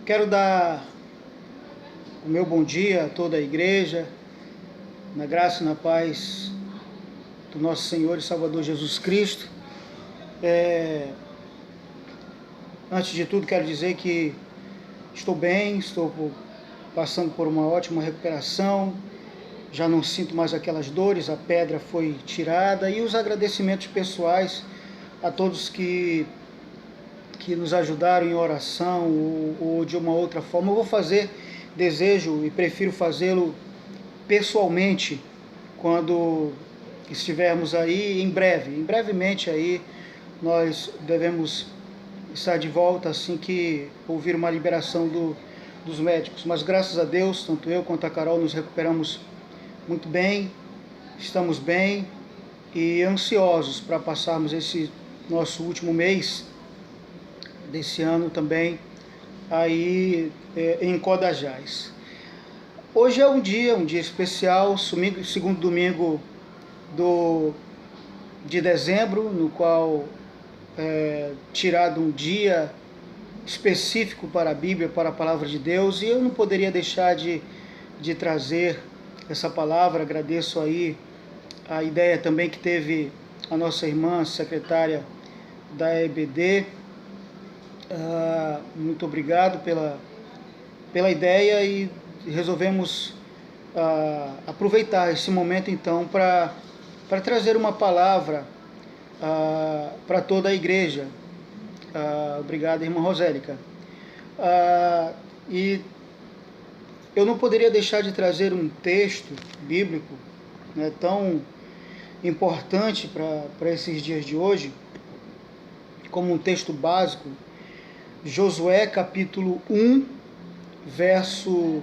Quero dar o meu bom dia a toda a igreja, na graça e na paz do nosso Senhor e Salvador Jesus Cristo. Antes de tudo, quero dizer que estou bem, estou passando por uma ótima recuperação, já não sinto mais aquelas dores, a pedra foi tirada, e os agradecimentos pessoais a todos que nos ajudaram em oração ou de uma outra forma. Eu desejo e prefiro fazê-lo pessoalmente quando estivermos aí brevemente aí nós devemos estar de volta assim que ouvir uma liberação dos médicos. Mas graças a Deus, tanto eu quanto a Carol nos recuperamos muito bem, estamos bem e ansiosos para passarmos esse nosso último mês desse ano também aí em Codajás. Hoje é um dia especial, segundo domingo de dezembro, no qual tirado um dia específico para a Bíblia, para a Palavra de Deus, e eu não poderia deixar de trazer essa palavra. Agradeço aí a ideia também que teve a nossa irmã secretária da EBD. Muito obrigado pela ideia, e resolvemos aproveitar esse momento então para trazer uma palavra para toda a igreja. Obrigado, irmã Rosélica. E eu não poderia deixar de trazer um texto bíblico, né, tão importante para esses dias de hoje, como um texto básico. Josué capítulo 1, verso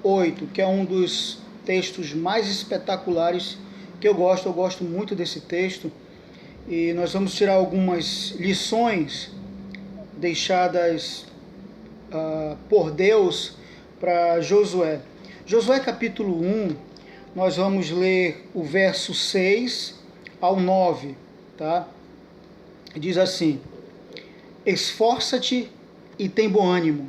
8, que é um dos textos mais espetaculares que eu gosto muito desse texto, e nós vamos tirar algumas lições deixadas por Deus para Josué. Josué capítulo 1, nós vamos ler o verso 6 ao 9, tá? Diz assim: esforça-te e tem bom ânimo,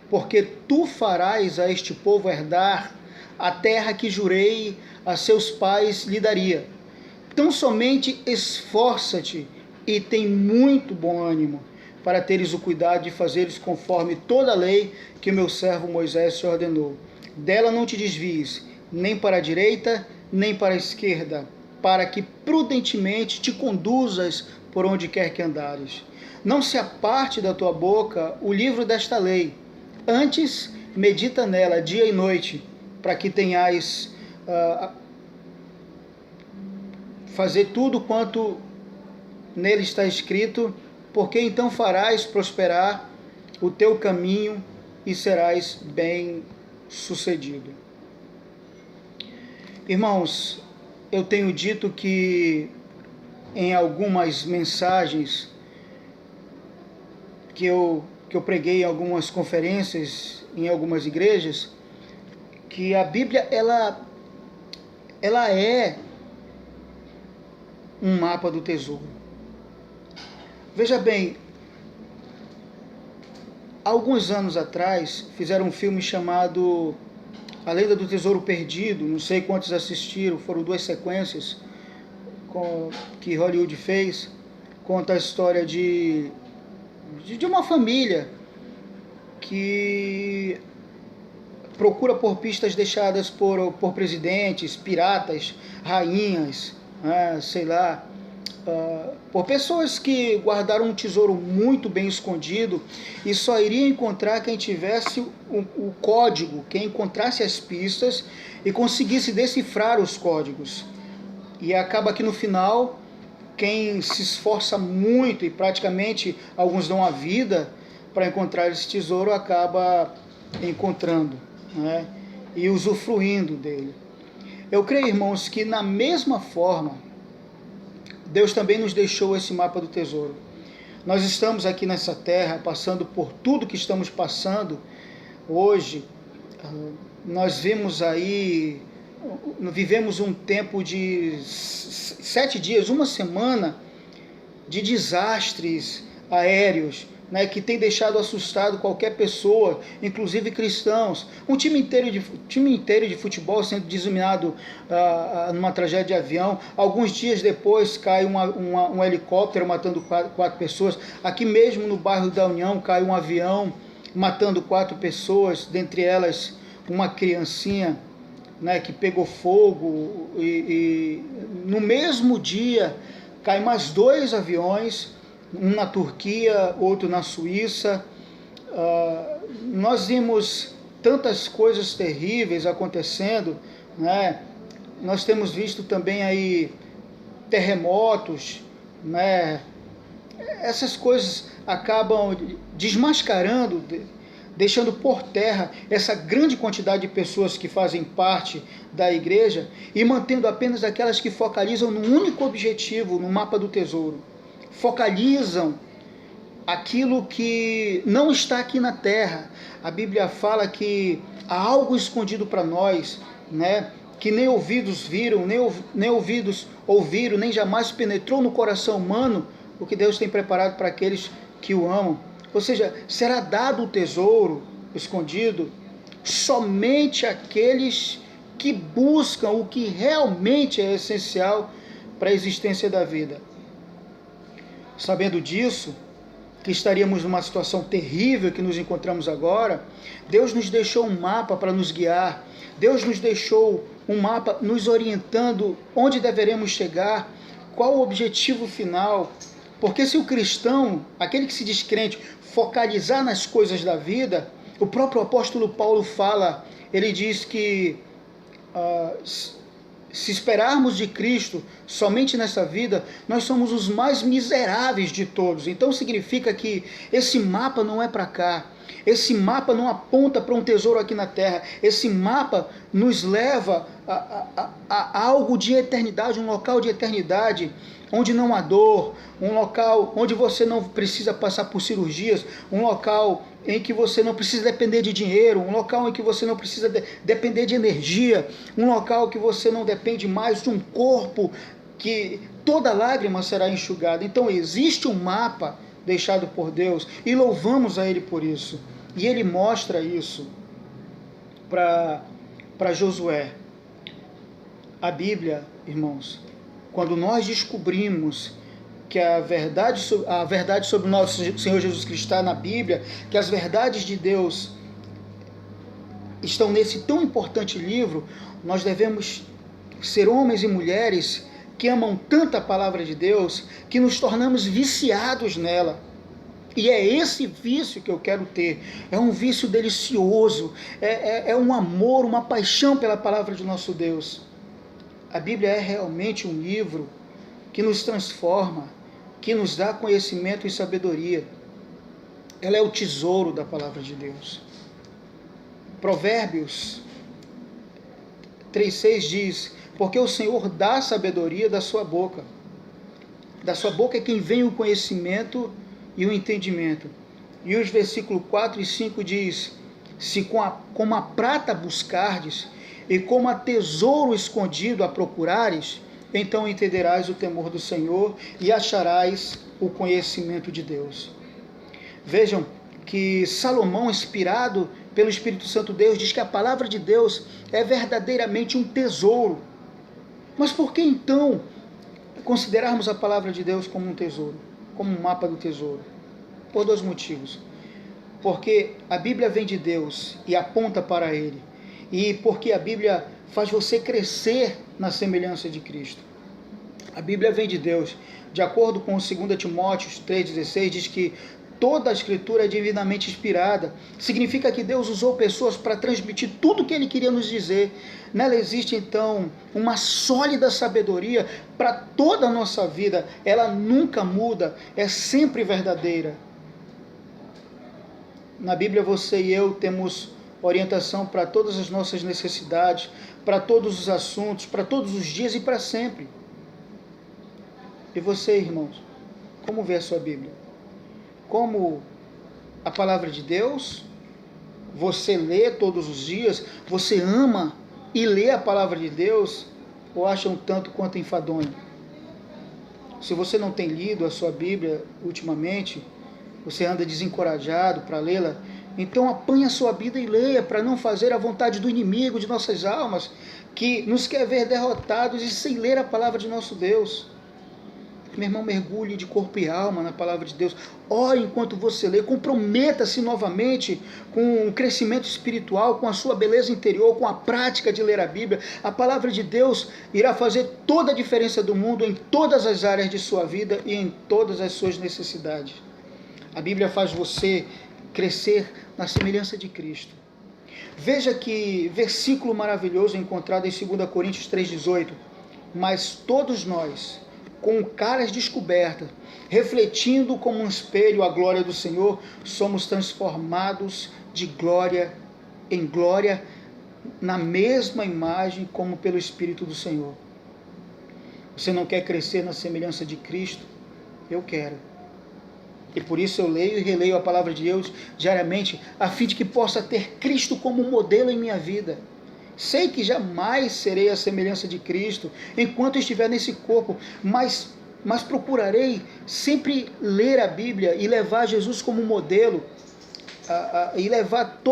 porque tu farás a este povo herdar a terra que jurei a seus pais lhe daria. Tão somente esforça-te e tem muito bom ânimo, para teres o cuidado de fazeres conforme toda a lei que o meu servo Moisés te ordenou. Dela não te desvies, nem para a direita, nem para a esquerda, para que prudentemente te conduzas por onde quer que andares. Não se aparte da tua boca o livro desta lei, antes medita nela dia e noite, para que tenhais fazer tudo quanto nele está escrito, porque então farás prosperar o teu caminho e serás bem sucedido. Irmãos, eu tenho dito que em algumas mensagens que eu preguei em algumas conferências, em algumas igrejas, que a Bíblia ela é um mapa do tesouro. Veja bem, alguns anos atrás fizeram um filme chamado A Lenda do Tesouro Perdido. Não sei quantos assistiram, foram 2 sequências que Hollywood fez. Conta a história de uma família que procura por pistas deixadas por presidentes, piratas, rainhas, sei lá, por pessoas que guardaram um tesouro muito bem escondido, e só iria encontrar quem tivesse o código, quem encontrasse as pistas e conseguisse decifrar os códigos. E acaba que no final, quem se esforça muito, e praticamente alguns dão a vida para encontrar esse tesouro, acaba encontrando, né, e usufruindo dele. Eu creio, irmãos, que na mesma forma Deus também nos deixou esse mapa do tesouro. Nós estamos aqui nessa terra passando por tudo que estamos passando hoje. Nós vivemos um tempo de 7 dias, uma semana de desastres aéreos, né, que tem deixado assustado qualquer pessoa, inclusive cristãos. Um time inteiro de futebol sendo dizimado numa tragédia de avião. Alguns dias depois cai um helicóptero matando quatro pessoas. Aqui mesmo no bairro da União cai um avião matando 4 pessoas, dentre elas uma criancinha, né, que pegou fogo. E no mesmo dia cai mais 2 aviões, um na Turquia, outro na Suíça. Nós vimos tantas coisas terríveis acontecendo, né? Nós temos visto também aí terremotos, né? Essas coisas acabam desmascarando, deixando por terra essa grande quantidade de pessoas que fazem parte da igreja e mantendo apenas aquelas que focalizam no único objetivo, no mapa do tesouro. Focalizam aquilo que não está aqui na terra. A Bíblia fala que há algo escondido para nós, né? Que nem ouvidos viram, nem ouvidos ouviram, nem jamais penetrou no coração humano o que Deus tem preparado para aqueles que o amam. Ou seja, será dado o tesouro escondido somente àqueles que buscam o que realmente é essencial para a existência da vida. Sabendo disso, que estaríamos numa situação terrível que nos encontramos agora, Deus nos deixou um mapa para nos guiar. Deus nos deixou um mapa nos orientando onde deveremos chegar, qual o objetivo final. Porque se o cristão, aquele que se diz crente, focalizar nas coisas da vida, o próprio apóstolo Paulo fala, ele diz que se esperarmos de Cristo somente nessa vida, nós somos os mais miseráveis de todos. Então significa que esse mapa não é para cá. Esse mapa não aponta para um tesouro aqui na terra. Esse mapa nos leva a algo de eternidade, um local de eternidade, onde não há dor, um local onde você não precisa passar por cirurgias, um local em que você não precisa depender de dinheiro, um local em que você não precisa depender de energia, um local que você não depende mais de um corpo que toda lágrima será enxugada. Então existe um mapa deixado por Deus e louvamos a Ele por isso. E Ele mostra isso para Josué. A Bíblia, irmãos, quando nós descobrimos que a verdade sobre o nosso Senhor Jesus Cristo está na Bíblia, que as verdades de Deus estão nesse tão importante livro, nós devemos ser homens e mulheres que amam tanto a palavra de Deus, que nos tornamos viciados nela. E é esse vício que eu quero ter. É um vício delicioso, é um amor, uma paixão pela palavra de nosso Deus. A Bíblia é realmente um livro que nos transforma, que nos dá conhecimento e sabedoria. Ela é o tesouro da palavra de Deus. Provérbios 3,6 diz: porque o Senhor dá a sabedoria da sua boca. Da sua boca é quem vem o conhecimento e o entendimento. E os versículos 4 e 5 diz: se como a prata buscardes, e como a tesouro escondido a procurares, então entenderás o temor do Senhor e acharás o conhecimento de Deus. Vejam que Salomão, inspirado pelo Espírito Santo Deus, diz que a palavra de Deus é verdadeiramente um tesouro. Mas por que então considerarmos a palavra de Deus como um tesouro, como um mapa do tesouro? Por 2 motivos. Porque a Bíblia vem de Deus e aponta para Ele. E porque a Bíblia faz você crescer na semelhança de Cristo. A Bíblia vem de Deus. De acordo com 2 Timóteo 3,16, diz que toda a Escritura é divinamente inspirada. Significa que Deus usou pessoas para transmitir tudo o que Ele queria nos dizer. Nela existe, então, uma sólida sabedoria para toda a nossa vida. Ela nunca muda, é sempre verdadeira. Na Bíblia, você e eu temos orientação para todas as nossas necessidades, para todos os assuntos, para todos os dias e para sempre. E você, irmãos, como vê a sua Bíblia? Como a palavra de Deus? Você lê todos os dias? Você ama e lê a palavra de Deus? Ou acha um tanto quanto enfadonho? Se você não tem lido a sua Bíblia ultimamente, você anda desencorajado para lê-la, então apanhe a sua Bíblia e leia, para não fazer a vontade do inimigo de nossas almas, que nos quer ver derrotados e sem ler a palavra de nosso Deus. Meu irmão, mergulhe de corpo e alma na palavra de Deus. Ore enquanto você lê. Comprometa-se novamente com o crescimento espiritual, com a sua beleza interior, com a prática de ler a Bíblia. A palavra de Deus irá fazer toda a diferença do mundo em todas as áreas de sua vida e em todas as suas necessidades. A Bíblia faz você crescer na semelhança de Cristo. Veja que versículo maravilhoso encontrado em 2 Coríntios 3,18. Mas todos nós, com caras descobertas, refletindo como um espelho a glória do Senhor, somos transformados de glória em glória, na mesma imagem como pelo Espírito do Senhor. Você não quer crescer na semelhança de Cristo? Eu quero. E por isso eu leio e releio a palavra de Deus diariamente, a fim de que possa ter Cristo como modelo em minha vida. Sei que jamais serei a semelhança de Cristo enquanto estiver nesse corpo, mas procurarei sempre ler a Bíblia e levar Jesus como modelo, e levar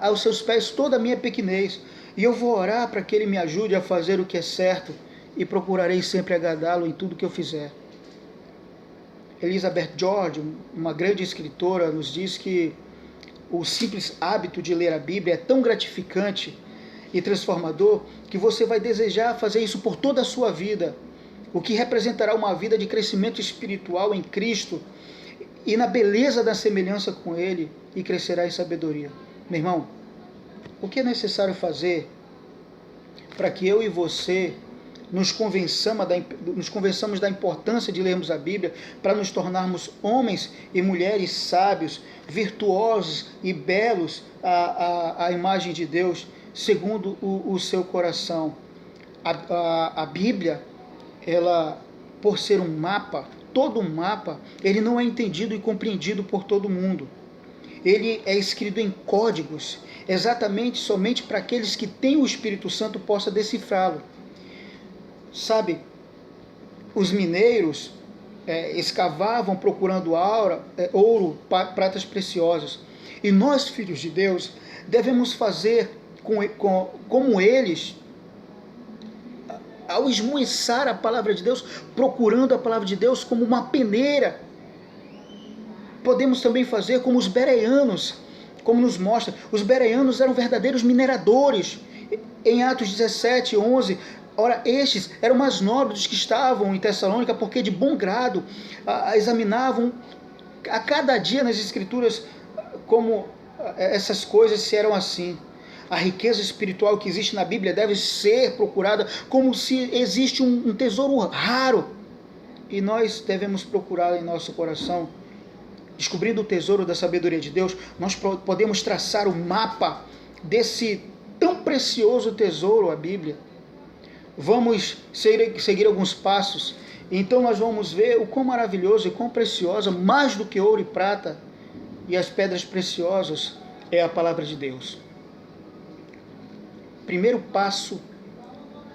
aos seus pés toda a minha pequenez. E eu vou orar para que Ele me ajude a fazer o que é certo e procurarei sempre agradá-lo em tudo que eu fizer. Elizabeth George, uma grande escritora, nos diz que o simples hábito de ler a Bíblia é tão gratificante e transformador, que você vai desejar fazer isso por toda a sua vida, o que representará uma vida de crescimento espiritual em Cristo e na beleza da semelhança com Ele, e crescerá em sabedoria. Meu irmão, o que é necessário fazer para que eu e você nos convençamos da importância de lermos a Bíblia, para nos tornarmos homens e mulheres sábios, virtuosos e belos à imagem de Deus, segundo o seu coração? A Bíblia, ela, por ser um mapa, todo um mapa, ele não é entendido e compreendido por todo mundo. Ele é escrito em códigos, exatamente somente para aqueles que têm o Espírito Santo possa decifrá-lo. Sabe, os mineiros escavavam procurando ouro, pratas preciosas. E nós, filhos de Deus, devemos fazer como eles, ao esmuiçar a palavra de Deus, procurando a palavra de Deus como uma peneira. Podemos também fazer como os bereanos, como nos mostra. Os bereanos eram verdadeiros mineradores. Em Atos 17, 11, ora, estes eram mais nobres dos que estavam em Tessalônica, porque de bom grado examinavam a cada dia nas Escrituras como essas coisas se eram assim. A riqueza espiritual que existe na Bíblia deve ser procurada como se existe um tesouro raro. E nós devemos procurar em nosso coração. Descobrindo o tesouro da sabedoria de Deus, nós podemos traçar o mapa desse tão precioso tesouro, a Bíblia. Vamos seguir alguns passos. Então nós vamos ver o quão maravilhoso e quão preciosa, mais do que ouro e prata e as pedras preciosas, é a palavra de Deus. Primeiro passo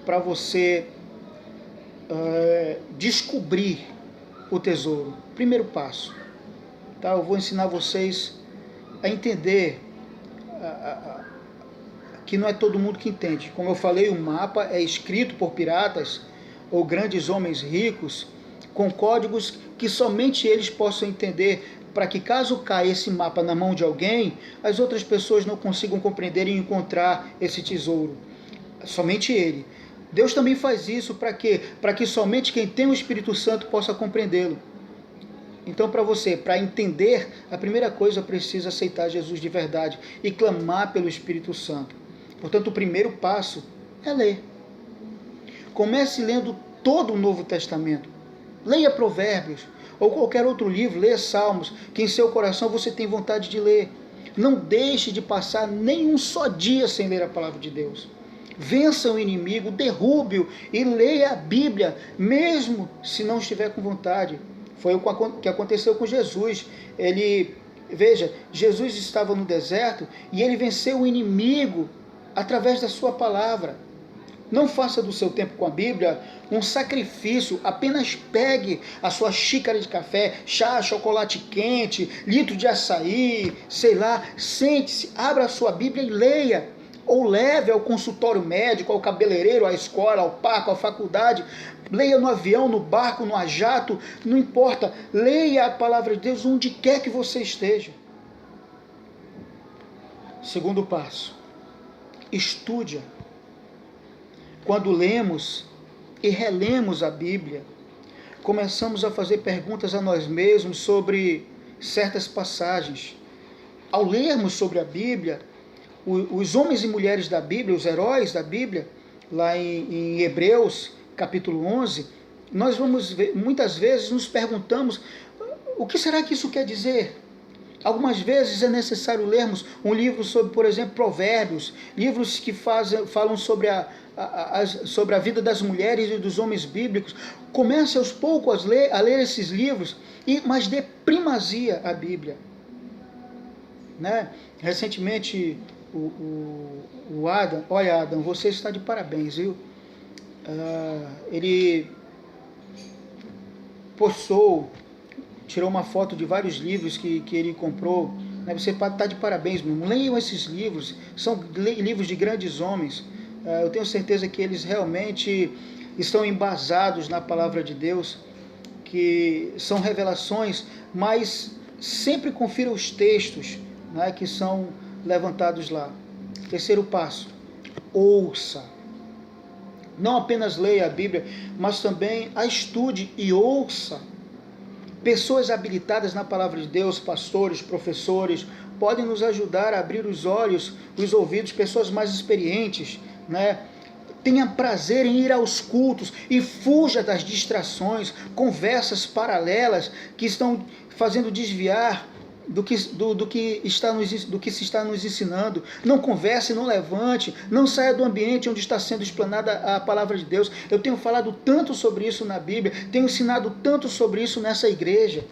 para você descobrir o tesouro. Primeiro passo. Tá? Eu vou ensinar vocês a entender que não é todo mundo que entende. Como eu falei, o mapa é escrito por piratas ou grandes homens ricos, com códigos que somente eles possam entender, para que caso caia esse mapa na mão de alguém, as outras pessoas não consigam compreender e encontrar esse tesouro. Somente ele. Deus também faz isso para quê? Para que somente quem tem o Espírito Santo possa compreendê-lo. Então, para entender, a primeira coisa, precisa aceitar Jesus de verdade e clamar pelo Espírito Santo. Portanto, o primeiro passo é ler. Comece lendo todo o Novo Testamento. Leia Provérbios ou qualquer outro livro, leia Salmos, que em seu coração você tem vontade de ler. Não deixe de passar nenhum só dia sem ler a palavra de Deus. Vença o inimigo, derrube-o e leia a Bíblia, mesmo se não estiver com vontade. Foi o que aconteceu com Jesus. Veja, Jesus estava no deserto e ele venceu o inimigo através da sua palavra. Não faça do seu tempo com a Bíblia um sacrifício. Apenas pegue a sua xícara de café, chá, chocolate quente, litro de açaí, sei lá, sente-se, abra a sua Bíblia e leia. Ou leve ao consultório médico, ao cabeleireiro, à escola, ao parque, à faculdade. Leia no avião, no barco, no jato, não importa. Leia a palavra de Deus onde quer que você esteja. Segundo passo, estude. Quando lemos e relemos a Bíblia, começamos a fazer perguntas a nós mesmos sobre certas passagens. Ao lermos sobre a Bíblia, os homens e mulheres da Bíblia, os heróis da Bíblia, lá em Hebreus, capítulo 11, nós vamos ver, muitas vezes nos perguntamos, o que será que isso quer dizer? Algumas vezes é necessário lermos um livro sobre, por exemplo, Provérbios, livros que falam sobre sobre a vida das mulheres e dos homens bíblicos. Comece aos poucos a ler esses livros, mas dê primazia à Bíblia. Né? Recentemente, o Adam, olha Adam, você está de parabéns, viu? Ele postou, tirou uma foto de vários livros que ele comprou. Né? Você pode estar de parabéns, meu irmão. Leiam esses livros, são livros de grandes homens. Eu tenho certeza que eles realmente estão embasados na palavra de Deus, que são revelações, mas sempre confira os textos, né, que são levantados lá. Terceiro passo, ouça. Não apenas leia a Bíblia, mas também a estude e ouça. Pessoas habilitadas na palavra de Deus, pastores, professores, podem nos ajudar a abrir os olhos, os ouvidos, pessoas mais experientes, né? Tenha prazer em ir aos cultos e fuja das distrações, conversas paralelas que estão fazendo desviar do que se está nos ensinando. Não converse, não levante, não saia do ambiente onde está sendo explanada a palavra de Deus. Eu tenho falado tanto sobre isso na Bíblia, tenho ensinado tanto sobre isso nessa igreja.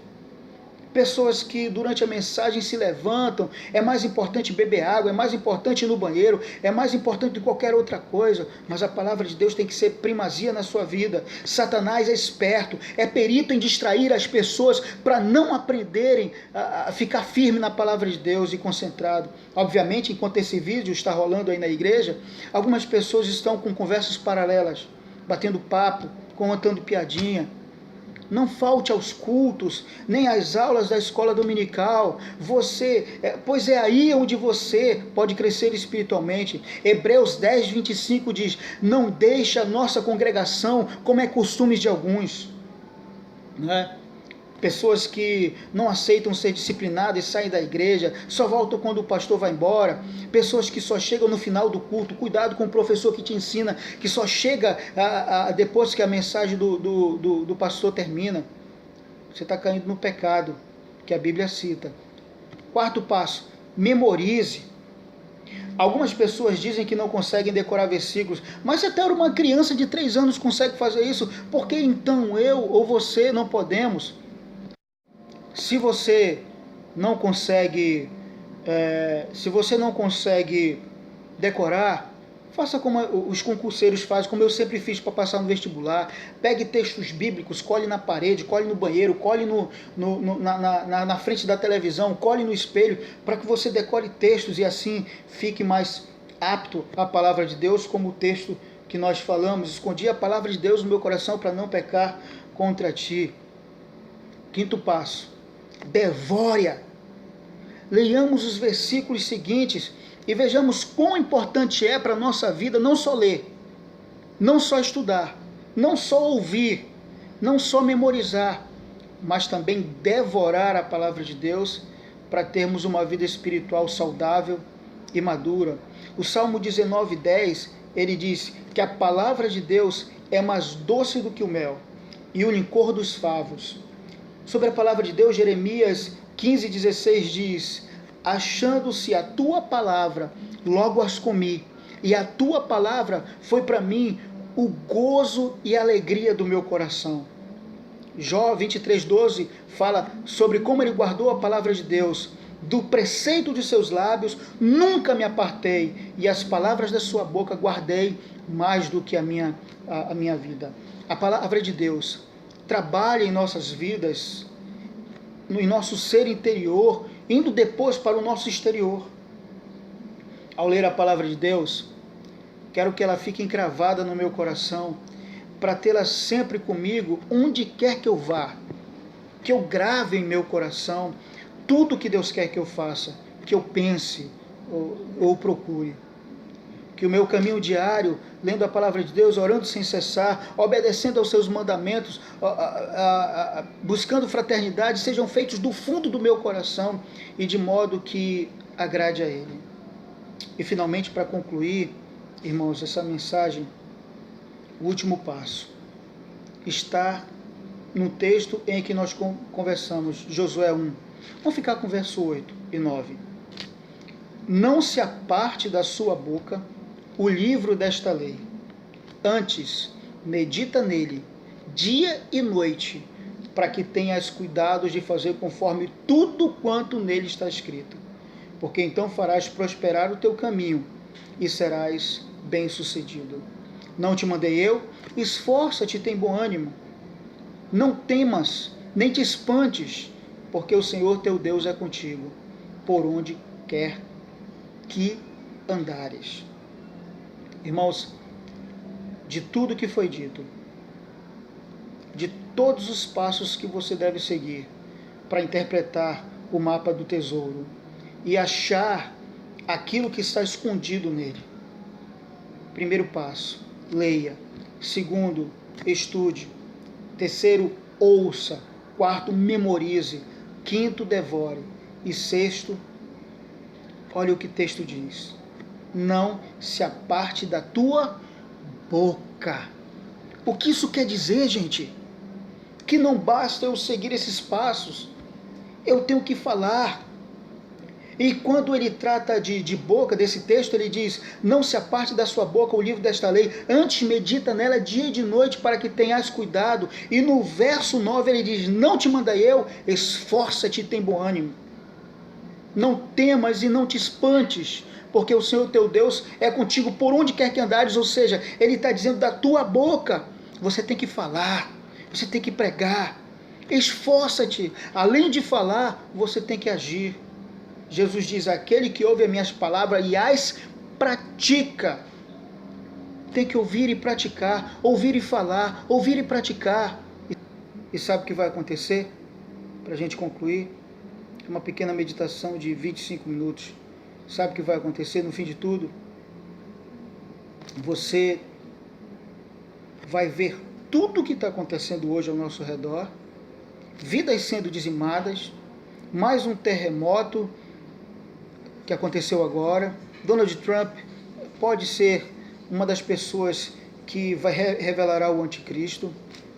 Pessoas que durante a mensagem se levantam, é mais importante beber água, é mais importante ir no banheiro, é mais importante do que qualquer outra coisa, mas a palavra de Deus tem que ser primazia na sua vida. Satanás é esperto, é perito em distrair as pessoas para não aprenderem a ficar firme na palavra de Deus e concentrado. Obviamente, enquanto esse vídeo está rolando aí na igreja, algumas pessoas estão com conversas paralelas, batendo papo, contando piadinha. Não falte aos cultos, nem às aulas da escola dominical. Pois é aí onde você pode crescer espiritualmente. Hebreus 10, 25 diz, não deixe a nossa congregação como é costume de alguns. Né? Pessoas que não aceitam ser disciplinadas e saem da igreja, só voltam quando o pastor vai embora. Pessoas que só chegam no final do culto. Cuidado com o professor que te ensina, que só chega depois que a mensagem do pastor termina. Você está caindo no pecado que a Bíblia cita. Quarto passo, memorize. Algumas pessoas dizem que não conseguem decorar versículos, mas até uma criança de 3 anos consegue fazer isso. Por que então eu ou você não podemos? Se você não consegue decorar, faça como os concurseiros fazem, como eu sempre fiz para passar no vestibular. Pegue textos bíblicos, cole na parede, cole no banheiro, cole na frente da televisão, cole no espelho, para que você decore textos e assim fique mais apto à palavra de Deus, como o texto que nós falamos. Escondi a palavra de Deus no meu coração para não pecar contra ti. Quinto passo, devore-a. Leiamos os versículos seguintes e vejamos quão importante é para a nossa vida não só ler, não só estudar, não só ouvir, não só memorizar, mas também devorar a palavra de Deus para termos uma vida espiritual saudável e madura. O Salmo 19:10, ele diz que a palavra de Deus é mais doce do que o mel e o licor dos favos. Sobre a palavra de Deus, Jeremias 15:16 diz, achando-se a tua palavra, logo as comi, e a tua palavra foi para mim o gozo e a alegria do meu coração. Jó 23:12 fala sobre como ele guardou a palavra de Deus, do preceito de seus lábios nunca me apartei, e as palavras da sua boca guardei mais do que a minha vida. A palavra de Deus trabalha em nossas vidas, em nosso ser interior, indo depois para o nosso exterior. Ao ler a palavra de Deus, quero que ela fique encravada no meu coração, para tê-la sempre comigo, onde quer que eu vá, que eu grave em meu coração tudo que Deus quer que eu faça, que eu pense ou procure. Que o meu caminho diário, lendo a palavra de Deus, orando sem cessar, obedecendo aos seus mandamentos, buscando fraternidade, sejam feitos do fundo do meu coração e de modo que agrade a Ele. E finalmente, para concluir, irmãos, essa mensagem, o último passo está no texto em que nós conversamos, Josué 1. Vamos ficar com o verso 8 e 9. Não se aparte da sua boca o livro desta lei. Antes, medita nele, dia e noite, para que tenhas cuidado de fazer conforme tudo quanto nele está escrito. Porque então farás prosperar o teu caminho e serás bem-sucedido. Não te mandei eu? Esforça-te e tem bom ânimo. Não temas, nem te espantes, porque o Senhor teu Deus é contigo, por onde quer que andares. Irmãos, de tudo que foi dito, de todos os passos que você deve seguir para interpretar o mapa do tesouro e achar aquilo que está escondido nele. Primeiro passo, leia. Segundo, estude. Terceiro, ouça. Quarto, memorize. Quinto, devore. E sexto, olha o que o texto diz. Não se aparte da tua boca. O que isso quer dizer, gente? Que não basta eu seguir esses passos. Eu tenho que falar. E quando ele trata de boca, desse texto, ele diz, não se aparte da sua boca o livro desta lei, antes medita nela dia e de noite para que tenhas cuidado. E no verso 9 ele diz, não te mandei eu, esforça-te e tem bom ânimo. Não temas e não te espantes, porque o Senhor teu Deus é contigo por onde quer que andares. Ou seja, ele está dizendo da tua boca, você tem que falar, você tem que pregar. Esforça-te, além de falar, você tem que agir. Jesus diz, aquele que ouve as minhas palavras e as pratica. Tem que ouvir e praticar, ouvir e falar, ouvir e praticar. E sabe o que vai acontecer? Para a gente concluir, uma pequena meditação de 25 minutos. Sabe o que vai acontecer no fim de tudo? Você vai ver tudo o que está acontecendo hoje ao nosso redor, vidas sendo dizimadas, mais um terremoto que aconteceu agora. Donald Trump pode ser uma das pessoas que revelará o anticristo,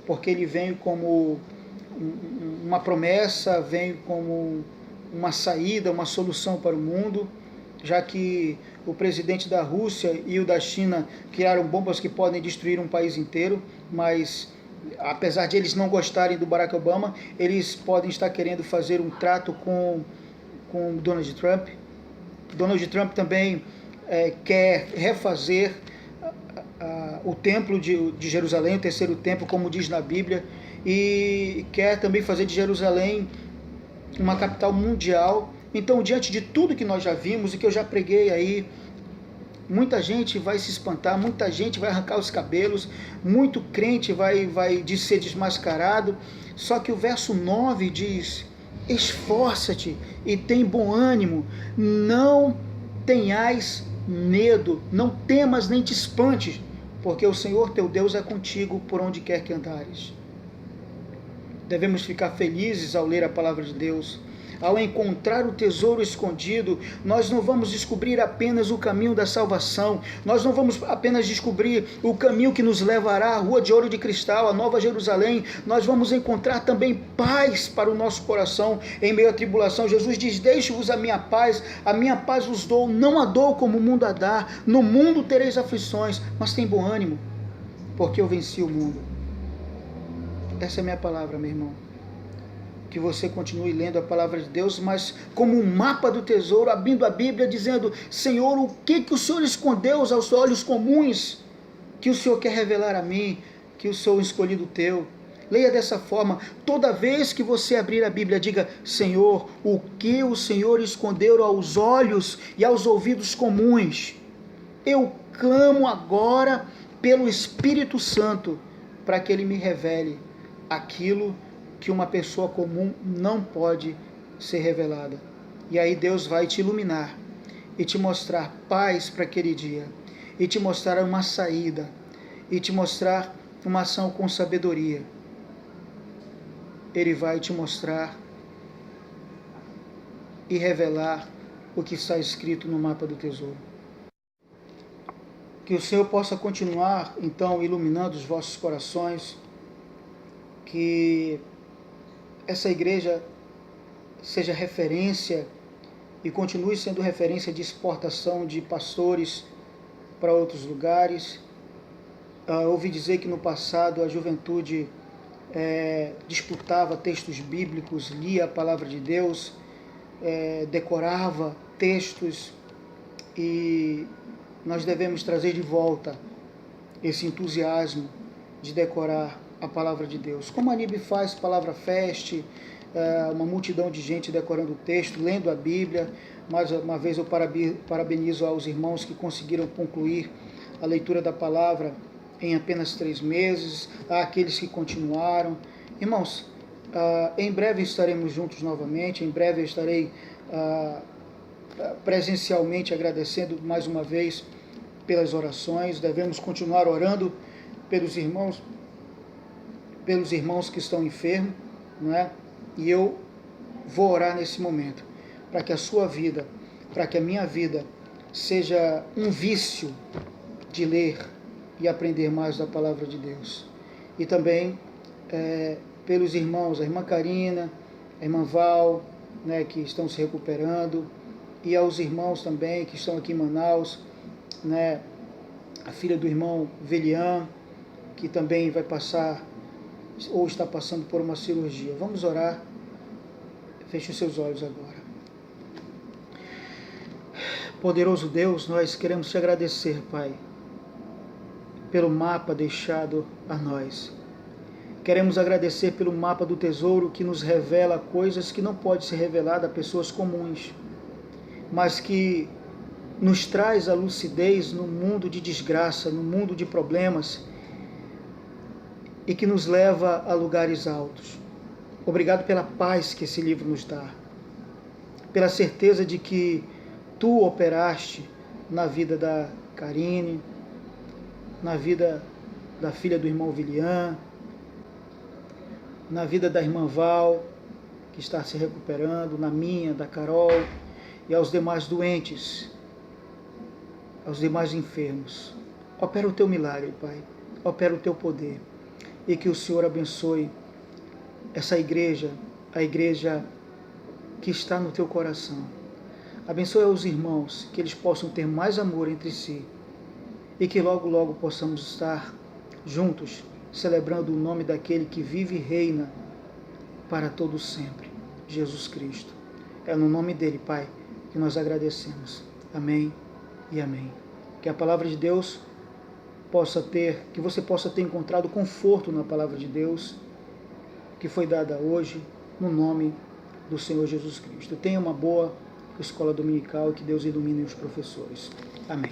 porque ele vem como uma promessa, vem como uma saída, uma solução para o mundo, já que o presidente da Rússia e o da China criaram bombas que podem destruir um país inteiro, mas apesar de eles não gostarem do Barack Obama, eles podem estar querendo fazer um trato com Donald Trump. Donald Trump também quer refazer o templo de Jerusalém, o terceiro templo, como diz na Bíblia, e quer também fazer de Jerusalém uma capital mundial. Então, diante de tudo que nós já vimos e que eu já preguei aí, muita gente vai se espantar, muita gente vai arrancar os cabelos, muito crente vai ser desmascarado. Só que o verso 9 diz, esforça-te e tem bom ânimo, não tenhais medo, não temas nem te espantes, porque o Senhor teu Deus é contigo por onde quer que andares. Devemos ficar felizes ao ler a palavra de Deus. Ao encontrar o tesouro escondido, nós não vamos descobrir apenas o caminho da salvação, nós não vamos apenas descobrir o caminho que nos levará à Rua de Ouro de Cristal, a Nova Jerusalém, nós vamos encontrar também paz para o nosso coração em meio à tribulação. Jesus diz, deixe-vos a minha paz vos dou, não a dou como o mundo a dá, no mundo tereis aflições, mas tem bom ânimo, porque eu venci o mundo. Essa é a minha palavra, meu irmão. que você continue lendo a palavra de Deus, mas como um mapa do tesouro, abrindo a Bíblia, dizendo: Senhor, o que o Senhor escondeu aos olhos comuns, que o Senhor quer revelar a mim, que eu sou escolhido teu. Leia dessa forma. Toda vez que você abrir a Bíblia, diga: Senhor, o que o Senhor escondeu aos olhos e aos ouvidos comuns? Eu clamo agora pelo Espírito Santo, para que Ele me revele aquilo que uma pessoa comum não pode ser revelada. E aí Deus vai te iluminar e te mostrar paz para aquele dia, e te mostrar uma saída, e te mostrar uma ação com sabedoria. Ele vai te mostrar e revelar o que está escrito no mapa do tesouro. Que o Senhor possa continuar, então, iluminando os vossos corações, que essa igreja seja referência e continue sendo referência de exportação de pastores para outros lugares. Ouvi dizer que no passado a juventude disputava textos bíblicos, lia a palavra de Deus, decorava textos, e nós devemos trazer de volta esse entusiasmo de decorar a palavra de Deus. Como a NIB faz Palavra Fest, uma multidão de gente decorando o texto, lendo a Bíblia. Mais uma vez eu parabenizo aos irmãos que conseguiram concluir a leitura da palavra em apenas 3 meses, àqueles que continuaram. Irmãos, em breve estaremos juntos novamente, em breve eu estarei presencialmente agradecendo mais uma vez pelas orações. Devemos continuar orando pelos irmãos que estão enfermos, não é? E eu vou orar nesse momento, para que a sua vida, para que a minha vida seja um vício de ler e aprender mais da palavra de Deus. E também pelos irmãos, a irmã Karina, a irmã Val, né, que estão se recuperando, e aos irmãos também que estão aqui em Manaus, né, a filha do irmão Velian, que também vai passar ou está passando por uma cirurgia. Vamos orar. Feche os seus olhos agora. Poderoso Deus, nós queremos te agradecer, Pai, pelo mapa deixado a nós. Queremos agradecer pelo mapa do tesouro, que nos revela coisas que não podem ser reveladas a pessoas comuns, mas que nos traz a lucidez no mundo de desgraça, no mundo de problemas, e que nos leva a lugares altos. Obrigado pela paz que esse livro nos dá, pela certeza de que tu operaste na vida da Karine, na vida da filha do irmão Vilian, na vida da irmã Val, que está se recuperando, na minha, da Carol, e aos demais doentes, aos demais enfermos. Opera o teu milagre, Pai, opera o teu poder, e que o Senhor abençoe essa igreja, a igreja que está no teu coração. Abençoe os irmãos, que eles possam ter mais amor entre si, e que logo, logo possamos estar juntos, celebrando o nome daquele que vive e reina para todo sempre, Jesus Cristo. É no nome dele, Pai, que nós agradecemos. Amém e amém. Que a palavra de Deus que você possa ter encontrado conforto na palavra de Deus, que foi dada hoje, no nome do Senhor Jesus Cristo. Tenha uma boa escola dominical, que Deus ilumine os professores. Amém.